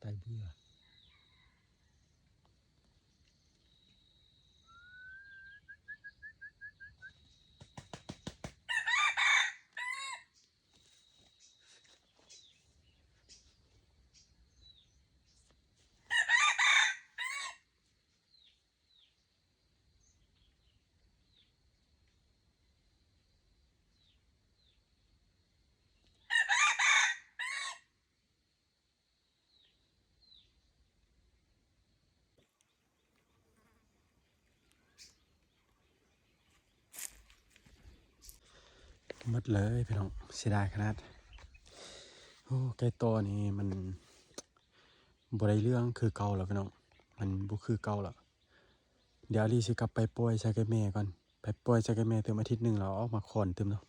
ตายเบื่อหมดเลยพี่น้องเสียดายขนาดโอ้ไก่ตัวนี้มันบ่ได้เรื่องคือเก่าแล้วพี่น้องมันบ่คือเก่าแล้วเดี๋ยวอาลีสิกลับไปปล่อยใส่ไก่แม่ก่อนไปปล่อยใส่ไก่แม่เต็มอาทิตย์หนึงแล้วออกมาขอนเต็มเนาะ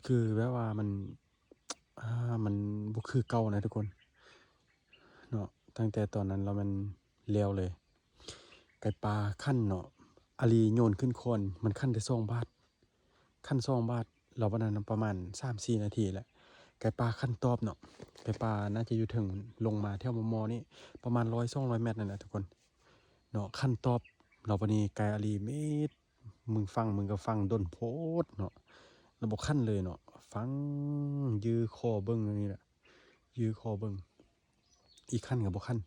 คือแบบว่ามันบ่คือเก่านะทุกคนเนาะตั้งแต่ตอนนั้นแล้วมันแล้วเลยไก่ปลาคั่นเนาะอาลีโยนขึ้นโคนมันคั่นได้2 บาทคั่น2 บาทแล้ววันนั้นประมาณ 3-4 นาทีแหละไก่ปลาคั่นตอบเนาะไก่ปลาน่าจะอยู่ถึงลงมาแถวมอนี่ประมาณ100-200 เมตรนั่นแหละทุกคนเนาะคั่นตอบเราวันนี้ไก่อาลีเม็ดมึงก็ฟังดนโพดเนาะแล้วบ่คั่นเลยเนาะฟังยื้อคอเบิ่งอย่างนี้แหละยื้อคอเบิ่งอีกคั่นก็บ่คั่น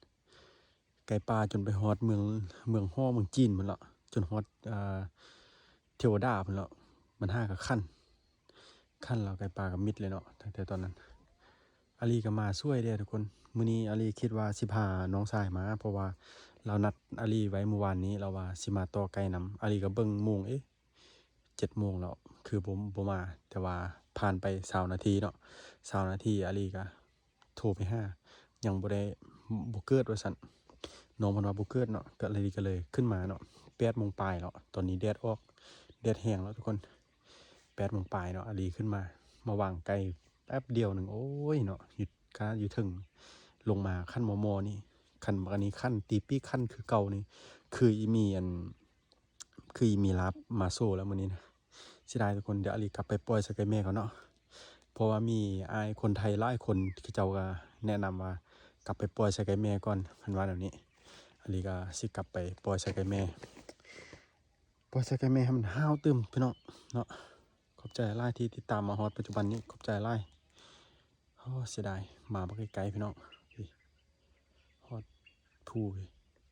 ไก่ปลาจนไปฮอดเมืองฮ้อเมืองจีนพุ่นละจนฮอดเทวดาพุ่นละมันหาก็คั่นแล้วไก่ปลาก็มิดเลยเนาะตั้งแต่ตอนนั้นอาลีก็มาช่วยเด้อทุกคนมื้อนี้อาลีคิดว่าสิพาน้องชายมาเพราะว่าเรานัดอาลีไว้เมื่อวานนี้เราว่าสิมาต่อไก่นำอาลีก็เบิ่งโมง7 โมงแล้วคือบ่มาแต่ว่าผ่านไป20 นาทีเนาะ20 นาทีอาลีก็โทรไปหายังบ่เกิดว่าซั่นน้องเพิ่นว่าบ่เกิดเนาะก็เลยขึ้นมาเนาะ8 โมงปลายแล้วตอนนี้แดดออกแดดแห้งแล้วทุกคน8 โมงปลายเนาะอาลีขึ้นมามาวางไก่แป๊บเดียวหนึงโอ้ยเนาะอยู่ถึงลงมาคั่นมอนี่คั่นบักอันนี้คั่นตีปี้คั่นคือเก่านี่คืออีมีอันคืออีมีลาบมาโซแล้วมื้อนี้นะเสียดายทุกคนเดี๋ยวอาลีกลับไปปล่อยใส่ไก่แม่ก่อนเนาะเพราะว่ามีอ้ายคนไทยหลายคนที่เจ้าก็แนะนำว่ากลับไปปล่อยใส่ไก่แม่ก่อนเพิ่นว่าแบบนี้อาลีก็สิกลับไปปล่อยใส่ไก่แม่ปล่อยใส่ไก่แม่ให้มันห้าวตึมพี่น้องเนาะขอบใจหลายที่ติดตามมาฮอดปัจจุบันนี้ขอบใจหลายโอ้เสียดายมาบ่ไกลๆพี่น้องฮอดภู